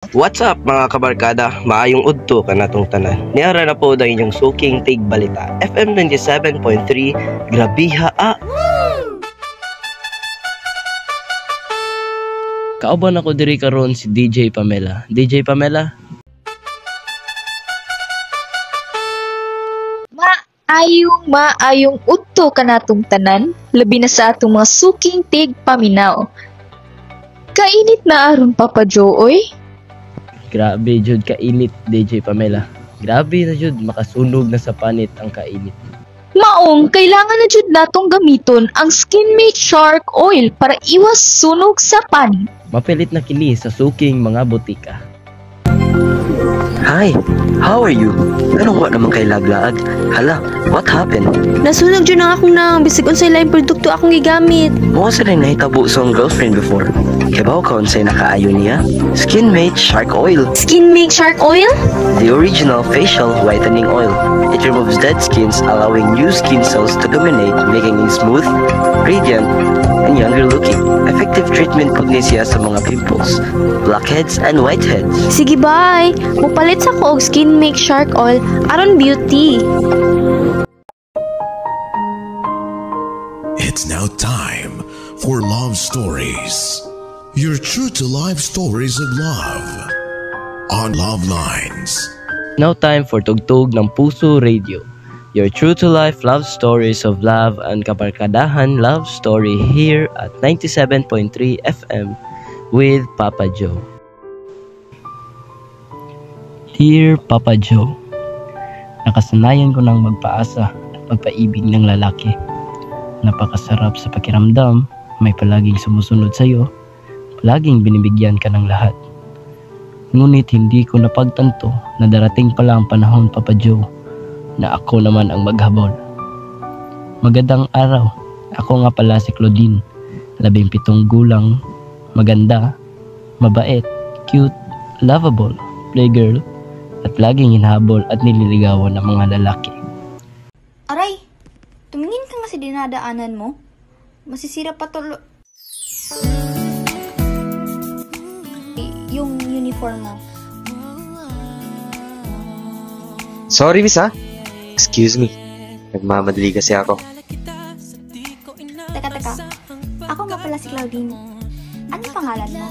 What's up mga kabarkada? Maayong udto ka natong tanan. Niara na po ang inyong suking tig balita. FM 97.3, grabiha Kauban ako diri karon si DJ Pamela. DJ Pamela? Maayong udto ka natong tanan, labi na sa atong mga suking tig paminaw. Kainit na aron Papa Joe, oy. Grabe jud kainit DJ Pamela. Grabe na jud makasunog na sa panit ang kainit. Maong kailangan na jud natong gamiton ang Skinmate Shark Oil para iwas sunog sa panit. Mapilit na kini sa suking mga butika. Hi, how are you? Anong wa naman kay laglaag? Hala, what happened? Nasunog dyan ang akong nang bisig unsay laing produkto akong gigamit. Mo sa rin nahitabo sa akong girlfriend before. Kibaw ka unsay nakaayo niya? Skinmate Shark Oil. Skinmate Shark Oil? The original facial whitening oil. It removes dead skins, allowing new skin cells to dominate, making it smooth, radiant, and younger looking. Effective treatment po niya sa mga pimples, blackheads, and whiteheads. Sige bye! Mupalit sa ko og Skinmate Shark Oil aron beauty. It's now time for Love Stories. Your true-to-life stories of love on Love Lines. Now time for Tugtog ng Puso Radio. Your true-to-life love stories of love and kabarkadahan love story here at 97.3 FM with Papa Joe. Dear Papa Joe, nakasanayan ko ng magpaasa at magpaibig ng lalaki. Napakasarap sa pakiramdam, may palaging sumusunod sa iyo, palaging binibigyan ka ng lahat. Ngunit hindi ko napagtanto na darating pala ang panahon, Papa Joe, na ako naman ang maghabol. Magandang araw, ako nga pala si Claudine, 17 gulang, maganda, mabait, cute, lovable, playgirl, at laging hinahabol at nililigawan ng mga lalaki. Aray, tumingin ka nga sa dinadaanan mo. Masisira pa tulo... yung uniform mo. Sorry, miss ha? Excuse me. Nagmamadali kasi ako. Teka. Ako nga pala si Claudine. Ano pangalan mo?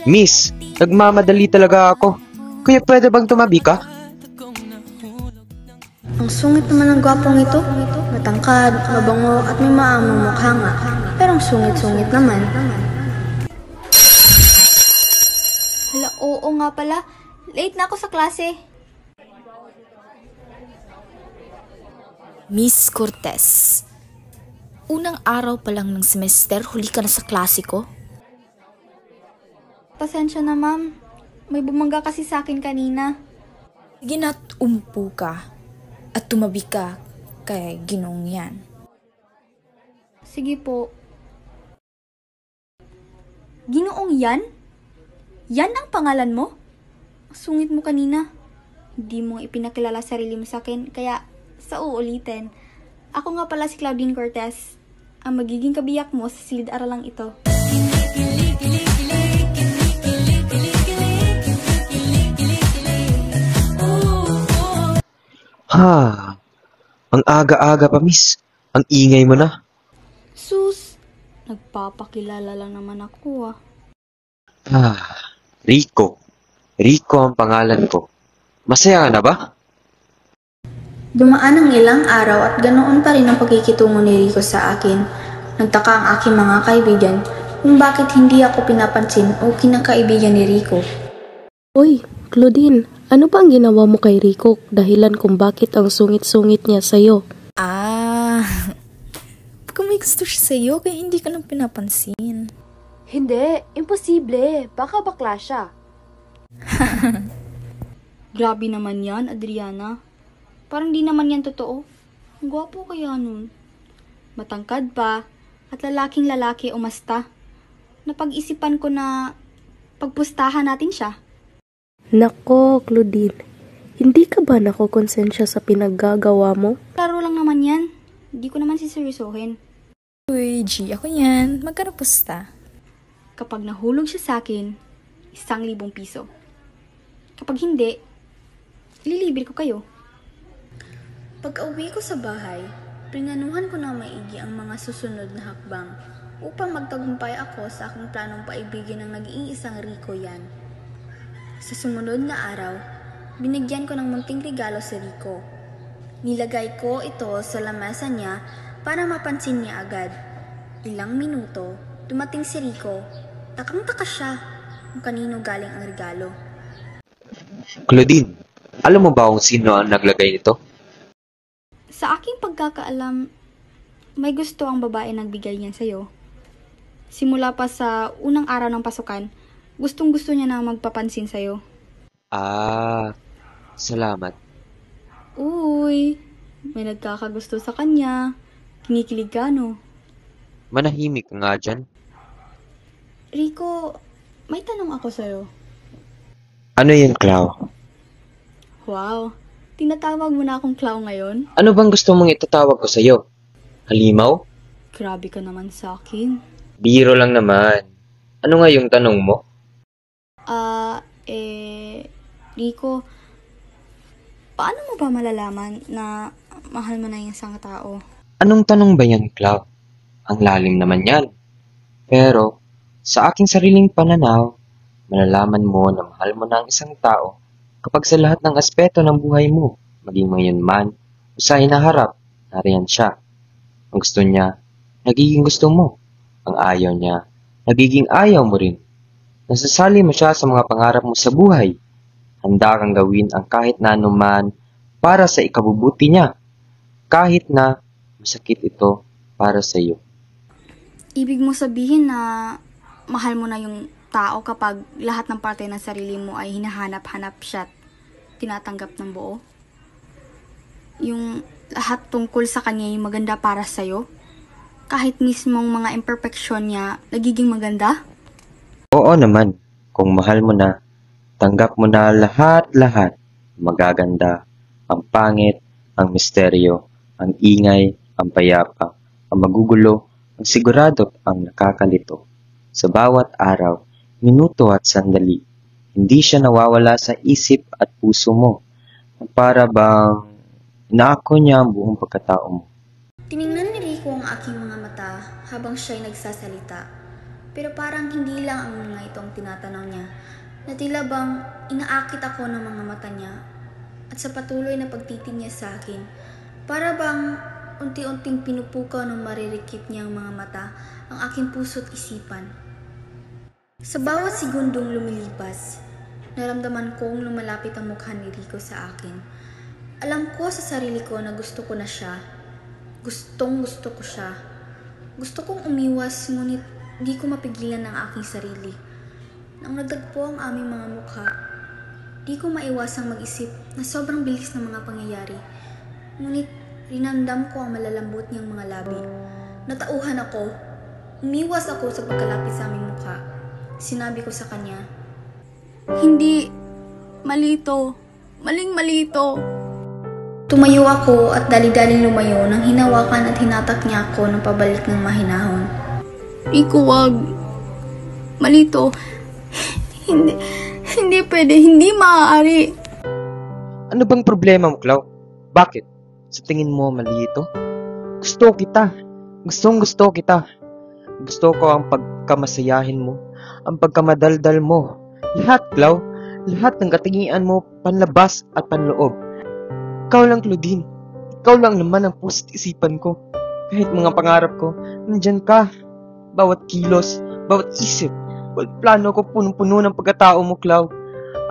Miss, nagmamadali talaga ako. Kuya, pwede bang tumabi ka? Ang sungit naman ng gwapong ito. Matangkad, mabango at may maamong mukha nga. Pero ang sungit-sungit naman. Hala, oo nga pala. Late na ako sa klase. Miss Cortez, unang araw pa lang ng semester, huli ka na sa klase ko? Pasensya na, ma'am. May bumangga kasi sa akin kanina. Sige na't umpo ka at tumabi ka kay Ginong yan. Sige po. Ginoong yan? Yan ang pangalan mo? Sungit mo kanina. Hindi mo ipinakilala sarili mo sa akin, kaya sa uulitin. Ako nga pala si Claudine Cortez, ang magiging kabiyak mo sa silid-aralang ito. Ha, ang aga-aga pa, miss. Ang ingay mo na. Sus, nagpapakilala lang naman ako Rico. Rico ang pangalan ko. Masaya ka na ba? Dumaan ang ilang araw at ganoon pa rin ang pagkikitungo ni Rico sa akin. Nagtaka ang aking mga kaibigan kung bakit hindi ako pinapansin o kinakaibigan ni Rico. Uy, Claudine, ano ba ang ginawa mo kay Rico dahilan kung bakit ang sungit-sungit niya sa'yo? Baka may gusto siya sa'yo kaya hindi ka nang pinapansin. Hindi, imposible. Baka bakla siya. Grabe naman yan, Adriana. Parang di naman yan totoo. Ang gwapo kaya nun. Matangkad pa at lalaking lalaki umasta. Napag-isipan ko na pagpustahan natin siya. Nako, Claudine, hindi ka ba nakokonsensya sa pinaggagawa mo? Laro lang naman yan. Hindi ko naman siseryosohin. Uy, G, ako yan. Magkano pusta? Kapag nahulog siya sa akin, 1,000 piso. Kapag hindi, ililibre ko kayo. Pagka-uwi ko sa bahay, pinanuhan ko na maigi ang mga susunod na hakbang upang magtagumpay ako sa aking planong paibigin ng nag-iisang Rico yan. Sa sumunod na araw, binigyan ko ng munting regalo si Rico. Nilagay ko ito sa lamesa niya para mapansin niya agad. Ilang minuto, dumating si Rico. Takang-taka siya kung kanino galing ang regalo. Claudine, alam mo ba kung sino ang naglagay nito? Sa aking pagkakaalam, may gusto ang babae nagbigay niyan sa'yo. Simula pa sa unang araw ng pasukan, gustong-gusto niya na magpapansin sa'yo. Salamat. Uy, may nagkakagusto sa kanya. Kinikilig ka, no? Manahimik ka nga dyan. Rico, may tanong ako sa'yo. Ano yun, Clau? Wow, tinatawag mo na akong Clau ngayon? Ano bang gusto mong itatawag ko sa'yo? Halimaw? Grabe ka naman sa akin. Biro lang naman. Ano nga yung tanong mo? Rico, paano mo ba malalaman na mahal mo na yung isang tao? Anong tanong ba yan, Clau? Ang lalim naman yan. Pero, sa aking sariling pananaw, malalaman mo na mahal mo na ang isang tao kapag sa lahat ng aspeto ng buhay mo, maging ngayon man, o sa hinaharap, nariyan siya. Ang gusto niya, nagiging gusto mo. Ang ayaw niya, nagiging ayaw mo rin. Nasasali mo siya sa mga pangarap mo sa buhay. Handa kang gawin ang kahit na anuman para sa ikabubuti niya, kahit na masakit ito para sa iyo. Ibig mo sabihin na mahal mo na yung tao kapag lahat ng parte ng sarili mo ay hinahanap-hanap siya at tinatanggap ng buo? Yung lahat tungkol sa kanya yung maganda para sa'yo? Kahit mismong mga imperfection niya, nagiging maganda? Oo naman, kung mahal mo na, tanggap mo na lahat-lahat. Magaganda, ang pangit, ang misteryo, ang ingay, ang payapa, ang magugulo, ang sigurado at ang nakakalito. Sa bawat araw, minuto at sandali, hindi siya nawawala sa isip at puso mo. Para bang inaako niya ang buong pagkatao mo. Tiningnan ni Rico ang aking mga mata habang siya'y nagsasalita. Pero parang hindi lang ang mga itong tinatanong niya, na tila bang inaakit ako ng mga mata niya at sa patuloy na pagtitig niya sa akin, para bang unti-unting pinupukaw ng maririkit niyang mga mata ang aking puso't isipan. Sa bawat segundong lumilipas, naramdaman kong lumalapit ang mukha ni Rico sa akin. Alam ko sa sarili ko na gusto ko na siya. Gustong-gusto ko siya. Gusto kong umiwas, ngunit di ko mapigilan ang aking sarili. Nang nagtagpo ang aming mga mukha, di ko maiwasang mag-isip na sobrang bilis ng mga pangyayari. Ngunit rinandam ko ang malalambot niyang mga labi. Natauhan ako. Umiwas ako sa pagkalapit sa aming mukha. Sinabi ko sa kanya, "Hindi. Malito. Maling-malito." Tumayo ako at dali-daling lumayo nang hinawakan at hinatak niya ako ng pabalik ng mahinahon. "Rico, wag. Malito. Hindi pwede. Hindi maaari." Ano bang problema mo, Clau? Bakit? Sa tingin mo mali ito? Gusto kita. Gustong-gusto kita. Gusto ko ang pagkamasayahin mo, ang pagkamadaldal mo. Lahat, Clau. Lahat ng katingian mo, panlabas at panloob. Ikaw lang, Claudine. Ikaw lang naman ang puso't isipan ko. Kahit mga pangarap ko, nandyan ka. Bawat kilos, bawat isip, bawat plano ko punong-puno ng pagkatao mo, Clau.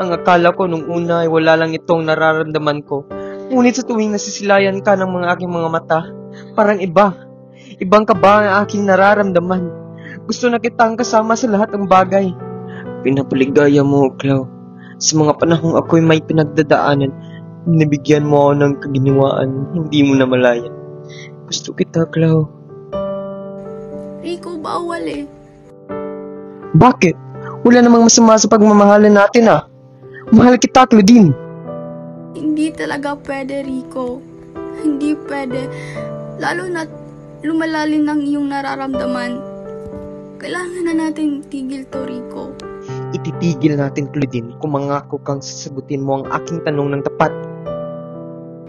Ang akala ko nung una ay wala lang itong nararamdaman ko. Ngunit sa tuwing nasisilayan ka ng mga aking mga mata, parang iba. Ibang kaba ang aking nararamdaman. Gusto na kitang kasama sa lahat ng bagay. Pinapaligaya mo, Clau. Sa mga panahong ako'y may pinagdadaanan, nabigyan mo ako ng kaginiwaan, hindi mo namalayan. Gusto kita, Clau. Rico, bawal eh. Bakit? Wala namang masama sa pagmamahalan natin ah. Mahal kita, Claudine. Hindi talaga pwede, Rico. Hindi pwede. Lalo na lumalalim ng iyong nararamdaman. Kailangan na natin tigil to, Rico. Ititigil natin, Claudine, kung mangako kang sasagutin mo ang aking tanong ng tapat.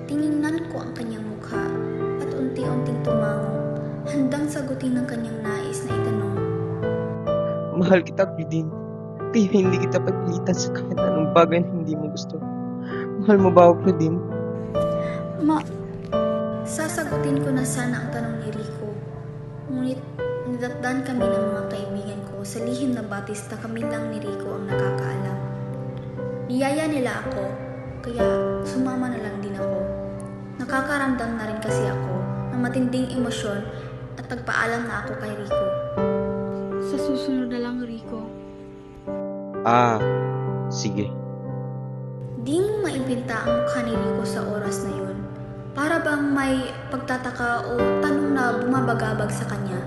Tiningnan ko ang kanyang mukha at unti-unting tumango, handang sagutin ang kanyang nais na itanong. Mahal kita, Claudine. Kaya hindi kita pagpilitan sa kahit anong bagay na hindi mo gusto. Mahal mo ba ako, Claudine? Sasagutin ko na sana ang tanong ni Rico. Ngunit nadatdan kami ng mga kaibigan ko sa lihim na batis na kami lang ni Rico ang nakakaalam. Niyaya nila ako, kaya sumama na lang din ako. Nakakaramdam na rin kasi ako ng matinding emosyon at nagpaalam na ako kay Rico. Sa susunod na lang, Rico. Sige. Di mo maimbenta ang mukha ni Rico sa oras na yun. Para bang may pagtataka o tanong na bumabagabag sa kanya.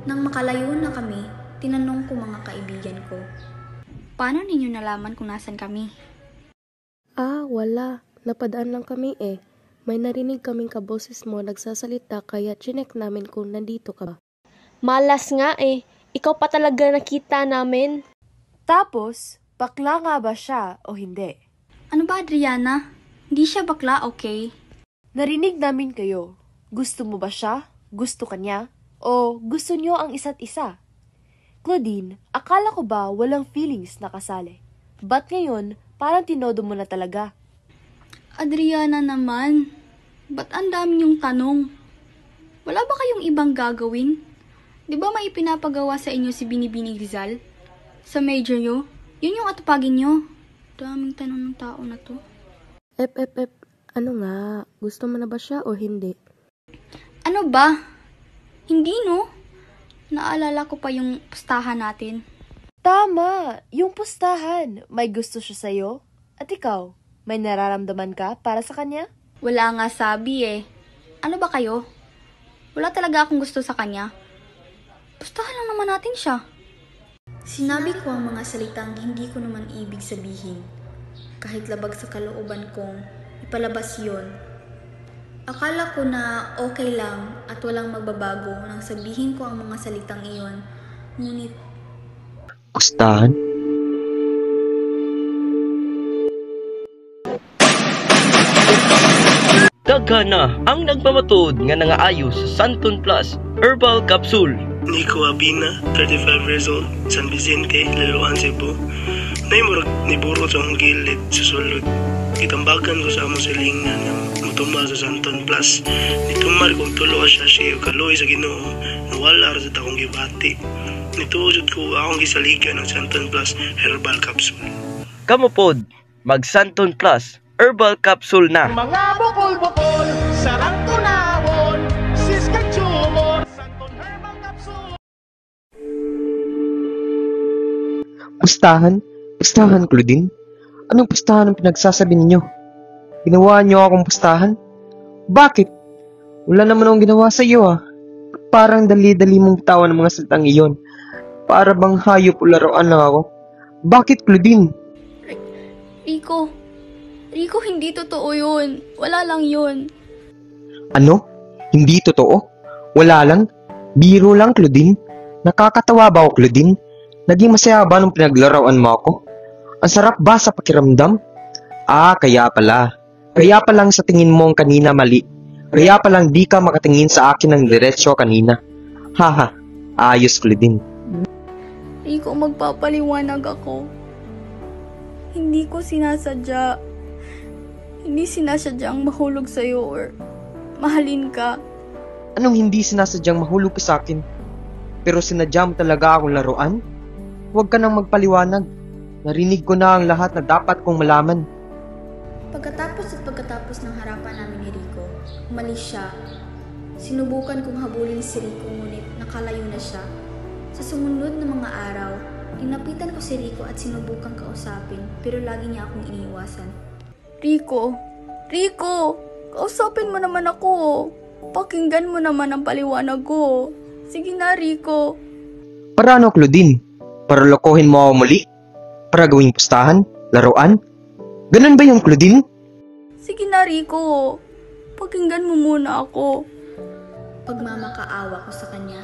Nang makalayo na kami, tinanong ko mga kaibigan ko. Paano ninyo nalaman kung nasan kami? Wala. Napadaan lang kami eh. May narinig kaming kaboses mo nagsasalita kaya chinek namin kung nandito ka ba. Malas nga eh. Ikaw pa talaga nakita namin. Tapos, bakla nga ba siya o hindi? Ano ba, Adriana? Hindi siya bakla, okay? Narinig namin kayo. Gusto mo ba siya? Gusto ka niya? O gusto niyo ang isa't isa? Claudine, akala ko ba walang feelings na kasali? Ba't ngayon, parang tinodo mo na talaga? Adriana naman, ba't ang dami niyong tanong? Wala ba kayong ibang gagawin? Di ba may pinapagawa sa inyo si Binibining Rizal? Sa major nyo? Yun yung atupagin nyo. Daming tanong ng tao na to. Ano nga? Gusto mo na ba siya o hindi? Ano ba? Hindi no? Naalala ko pa yung pustahan natin. Tama! Yung pustahan. May gusto siya sa'yo? At ikaw, may nararamdaman ka para sa kanya? Wala nga sabi eh. Ano ba kayo? Wala talaga akong gusto sa kanya. Pustahan lang naman natin siya. Sinabi ko ang mga salitang hindi ko naman ibig sabihin. Kahit labag sa kalooban kong ipalabas yon. Akala ko na okay lang at walang magbabago nang sabihin ko ang mga salitang iyon. Ngunit Pustahan? Daghan na ang nagpamatud nga nangaayos sa Santon Plus Herbal Capsule. Nico Abina, 35 years old, San Vicente, Liloan, Cebu. Naimurag ni Buro sa akong gilid sa sulod. Itambagan ko sa among silingan ng mutumba sa Santon Plus. Nitumar kong tulo siya siya kaloy sa Ginoo na wala sa takong gibati. Nituusod ko akong gisaligan ng Santon Plus Herbal Capsule. Kamupod, mag Santon Plus Herbal Capsule na. Mga bukol-bukol, sarang tunawon, siskag-chumor, Santon Herbal Capsule. Pustahan? Pustahan, Claudine? Anong pustahan ang pinagsasabi ninyo? Ginawa niyo akong pustahan? Bakit? Wala naman akong ginawa sa iyo Parang dali-dali mong bitawan ng mga salitang iyon. Para bang hayop o laruan lang ako? Bakit, Claudine? Rico, hindi totoo yun. Wala lang yun. Ano? Hindi totoo? Wala lang? Biro lang, Claudine? Nakakatawa ba ako, Claudine? Naging masaya ba nung pinaglarawan mo ako? Ang sarap ba sa pakiramdam? Kaya pala. Kaya palang sa tingin mo ang kanina mali. Kaya palang di ka makatingin sa akin ng diretsyo kanina. Haha, ayos, Claudine. Rico, magpapaliwanag ako. Hindi ko sinasadya. Hindi sinasadyang mahulog sa'yo or mahalin ka. Anong hindi sinasadyang mahulog ka sa akin? Pero sinadya mo talaga akong laruan? Huwag ka nang magpaliwanag. Narinig ko na ang lahat na dapat kong malaman. Pagkatapos ng harapan namin ni Rico, umalis siya. Sinubukan kong habulin si Rico ngunit nakalayo na siya. Sa sumunod na mga araw, inapitan ko si Rico at sinubukang kausapin pero lagi niya akong iniiwasan. Rico, kausapin mo naman ako. Pakinggan mo naman ang paliwanag ko. Sige na, Rico. Para ano, Claudine? Para lokohin mo ako muli? Para gawing pustahan? Laruan? Ganun ba yung Claudine? Sige na, Rico. Pakinggan mo muna ako. Pagmamakaawa ko sa kanya.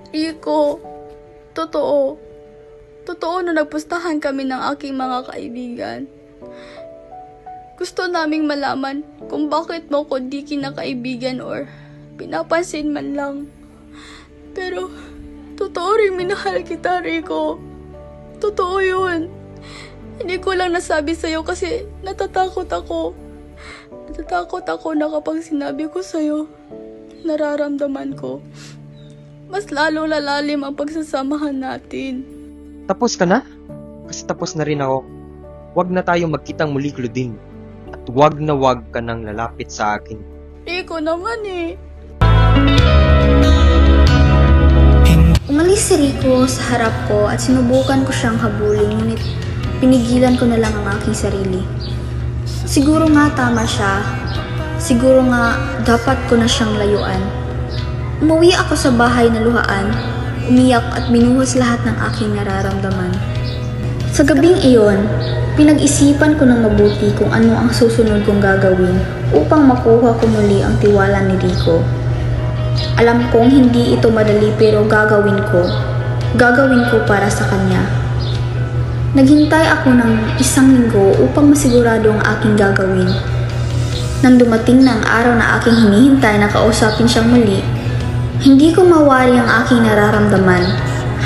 Rico, totoo Totoo na nagpustahan kami ng aking mga kaibigan. Gusto naming malaman kung bakit mo ko di kinakaibigan or pinapansin man lang. Pero, totoo rin minahal kita, Rico. Totoo yun. Hindi ko lang nasabi sa'yo kasi natatakot ako. Natatakot ako na kapag sinabi ko sa'yo, nararamdaman ko. Mas lalong lalalim ang pagsasamahan natin. Tapos ka na? Kasi tapos na rin ako. Huwag na tayong magkitang muli, Claudine. At huwag na huwag ka nang lalapit sa akin. Rico naman eh. Umalis si Rico sa harap ko at sinubukan ko siyang habulin, ngunit pinigilan ko na lang ang aking sarili. Siguro nga tama siya. Siguro nga dapat ko na siyang layuan. Umuwi ako sa bahay na luhaan, umiyak at binuhos lahat ng aking nararamdaman. Sa gabing iyon, pinag-isipan ko ng mabuti kung ano ang susunod kong gagawin upang makuha ko muli ang tiwala ni Rico. Alam kong hindi ito madali pero gagawin ko. Gagawin ko para sa kanya. Naghintay ako ng 1 linggo upang masigurado ang aking gagawin. Nang dumating na ang araw na aking hinihintay na kausapin siyang muli, hindi ko mawari ang aking nararamdaman.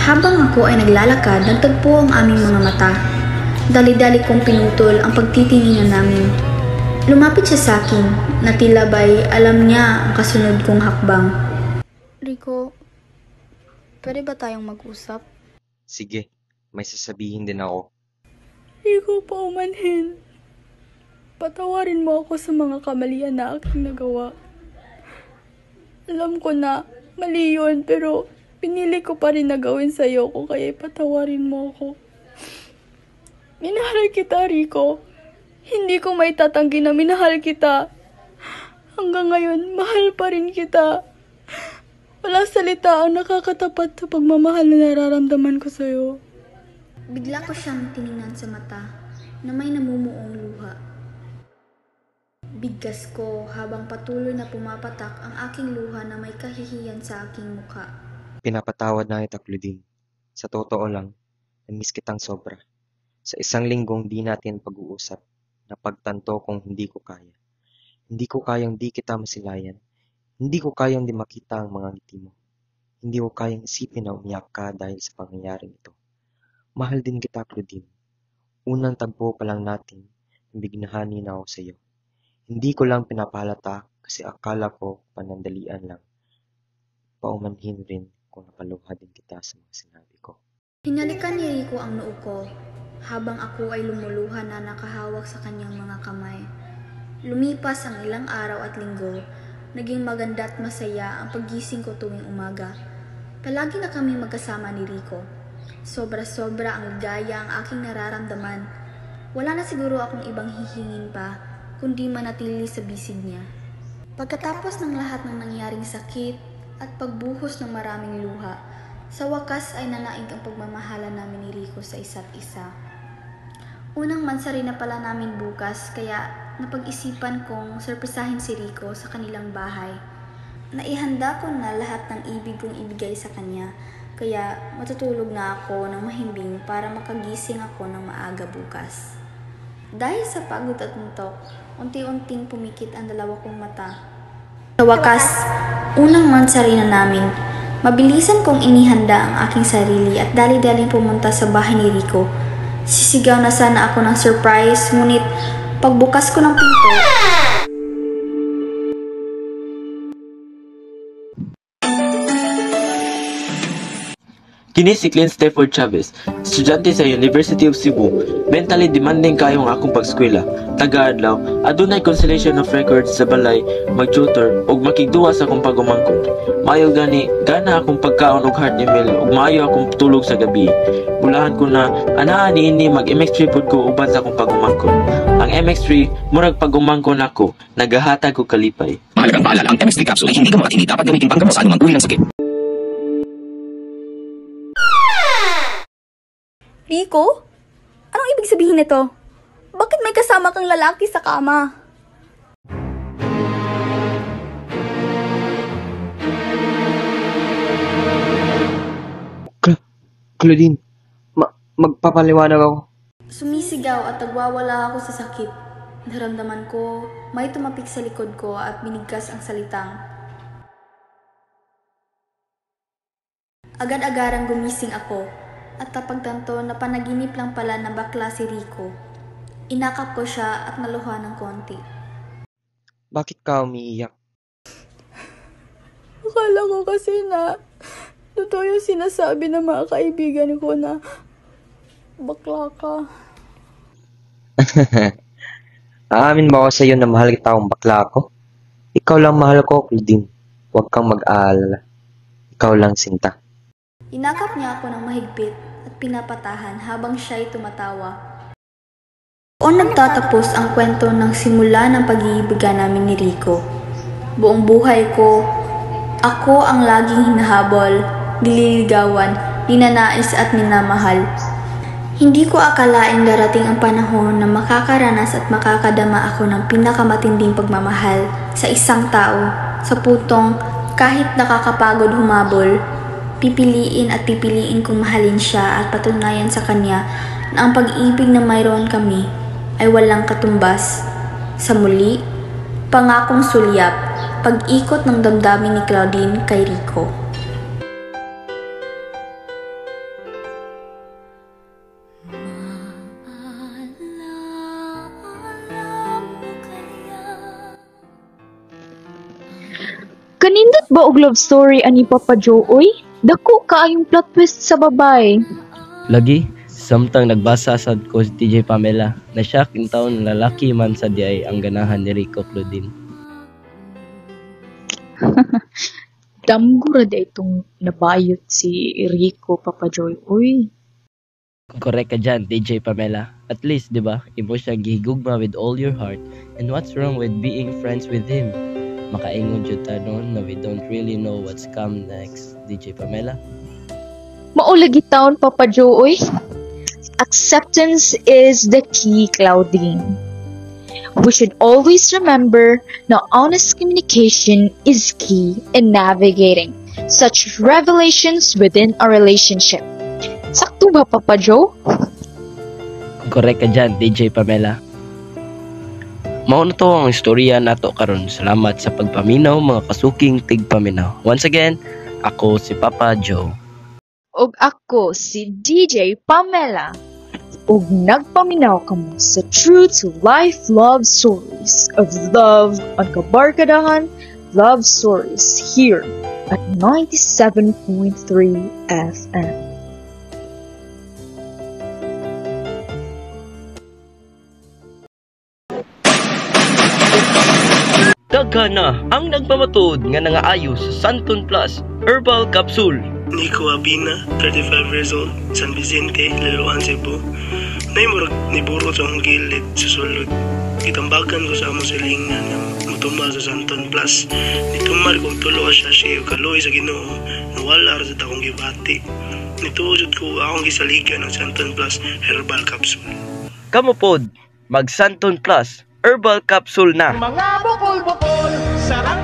Habang ako ay naglalakad, nagtagpo ang aming mga mata. Dali-dali kong pinutol ang pagtitinginan namin. Lumapit siya sa akin, na tila ba'y alam niya ang kasunod kong hakbang. Rico, pwede ba tayong mag-usap? Sige, may sasabihin din ako. Rico, paumanhin. Patawarin mo ako sa mga kamalian na aking nagawa. Alam ko na mali yun, pero pinili ko pa rin na gawin sa'yo ko, kaya patawarin mo ako. Minahal kita, Rico. Hindi ko may tatanggi na minahal kita. Hanggang ngayon, mahal pa rin kita. Wala salita ang nakakatapat sa pagmamahal na nararamdaman ko sa'yo. Bigla ko siyang tiningnan sa mata na may namumuong luha. Bigkas ko habang patuloy na pumapatak ang aking luha na may kahihiyan sa aking mukha. Pinapatawad na kita, Claudine. Sa totoo lang, namiss kitang sobra. Sa 1 linggong di natin pag-uusap, napagtanto kong hindi ko kaya. Hindi ko kayang di kita masilayan. Hindi ko kayang di makita ang mga ngiti mo. Hindi ko kayang isipin na umiyak ka dahil sa pangyayaring ito. Mahal din kita, Claudine. Unang tagpo pa lang natin, nabignahanin ako sa iyo. Hindi ko lang pinapahalata kasi akala ko panandalian lang. Paumanhin rin kung napaluha din kita sa mga sinabi ko. Hinalikan ni Rico ang noo ko habang ako ay lumuluha na nakahawak sa kanyang mga kamay. Lumipas ang ilang araw at linggo, naging maganda at masaya ang paggising ko tuwing umaga. Palagi na kami magkasama ni Rico. Sobra-sobra ang ligaya ang aking nararamdaman. Wala na siguro akong ibang hihingin pa, kundi manatili sa bisig niya. Pagkatapos ng lahat ng nangyaring sakit at pagbuhos ng maraming luha, sa wakas ay nanaig ang pagmamahala namin ni Rico sa isa't isa. Unang mansari na pala namin bukas, kaya napag-isipan kong surpresahin si Rico sa kanilang bahay. Naihanda ko na lahat ng ibig kong ibigay sa kanya, kaya matutulog na ako ng mahimbing para makagising ako ng maaga bukas. Dahil sa pagod at antok, unti-unting pumikit ang dalawa kong mata. Sa wakas, unang mansari na namin. Mabilisan kong inihanda ang aking sarili at dali-daling pumunta sa bahay ni Rico. Sisigaw na sana ako ng surprise, ngunit pagbukas ko ng pinto, Kini si Clint Stafford Chavez, estudyante sa University of Cebu. Mentally demanding kayong akong pag-eskwela. Taga-adlaw, adunay consolation of records sa balay, mag-tutor, ug makigduwa sa akong pagumangkon. Maayo gani, gana akong pagkaon og heart email, ug maayo akong tulog sa gabi. Bulahan ko na, anaan niini mag-MX3 pod ko uban sa akong pagumangkon. Ang MX3, murag pagumangkon ako, nagahatag ko kalipay. Mahalagang paalala, ang MX3 capsule ay hindi gamot, hindi dapat gamitin panggamot sa anumang uri ng sakit. Rico? Anong ibig sabihin nito? Bakit may kasama kang lalaki sa kama? Claudine, magpapaliwanag ako. Sumisigaw at nagwawala ako sa sakit. Naramdaman ko, may tumapik sa likod ko at binigkas ang salitang. Agad-agarang gumising ako at napagtanto na panaginip lang pala ng bakla si Rico. Inakap ko siya at naluha ng konti. Bakit ka umiiyak? Akala ko kasi na totoo yung sinasabi ng mga kaibigan ko na bakla ka. Aamin ba ako sa iyo na mahal kita akong bakla ako? Ikaw lang mahal ko, Claudine. Huwag kang mag-aalala. Ikaw lang, Sinta. Inakap niya ako ng mahigpit at pinapatahan habang siya'y tumatawa. Doon nagtatapos ang kwento ng simula ng pag-iibigan namin ni Rico. Buong buhay ko, ako ang laging hinahabol, nililigawan, ninanais at minamahal. Hindi ko akalaing darating ang panahon na makakaranas at makakadama ako ng pinakamatinding pagmamahal sa isang tao sa puntong kahit nakakapagod humabol, pipiliin kong mahalin siya at patunayan sa kanya na ang pag-ibig na mayroon kami ay walang katumbas. Sa muli, pangakong sulyap, pag-ikot ng damdamin ni Claudine kay Rico. Kanindot ba og love story ani Papa Joe, oy? Dako kaayong plot twist sa babay. Lagi, samtang nagbasa sad ko si DJ Pamela na siya kintaon na lalaki man sa diay ang ganahan ni Rico Claudine. Damgura da itong nabayot si Rico, Papa Joy, oy. Correct ka dyan, DJ Pamela. At least, di ba, imo siya gihigugma with all your heart. And what's wrong with being friends with him? Makaingon jud ta noon na we don't really know what's come next, DJ Pamela. Maulagi taon, Papa Joe, oy. Acceptance is the key, Claudine. We should always remember that honest communication is key in navigating such revelations within a relationship. Sakto ba, Papa Joe? Correct ka dyan, DJ Pamela. Mao na to ang istorya nato karon. Salamat sa pagpaminaw mga kasuking tigpaminaw. Once again, ako si Papa Joe. Ug ako si DJ Pamela. Ug nagpaminaw kamo sa true to life love stories of love on Kabarkadahan Love Stories here at 97.3 FM. Dagha na ang nagpamatud nga nangaayo sa Santon Plus Herbal Capsule. Nico Abina, 35 years old, San Vicente, Liloan, Cebu. Naimurag niburo sa akong gilid sa sulod. Itambagan ko sa among silingan ng mutumba sa Santon Plus. Nitumar kong tulo siya siya kaloy sa Ginoo. Nawala sa takong gibati. Nituusod ko akong gisaligan ng Santon Plus Herbal Capsule. Kamu pod, mag Santon Plus Herbal Capsule na. Mga bukol-bukol, sarang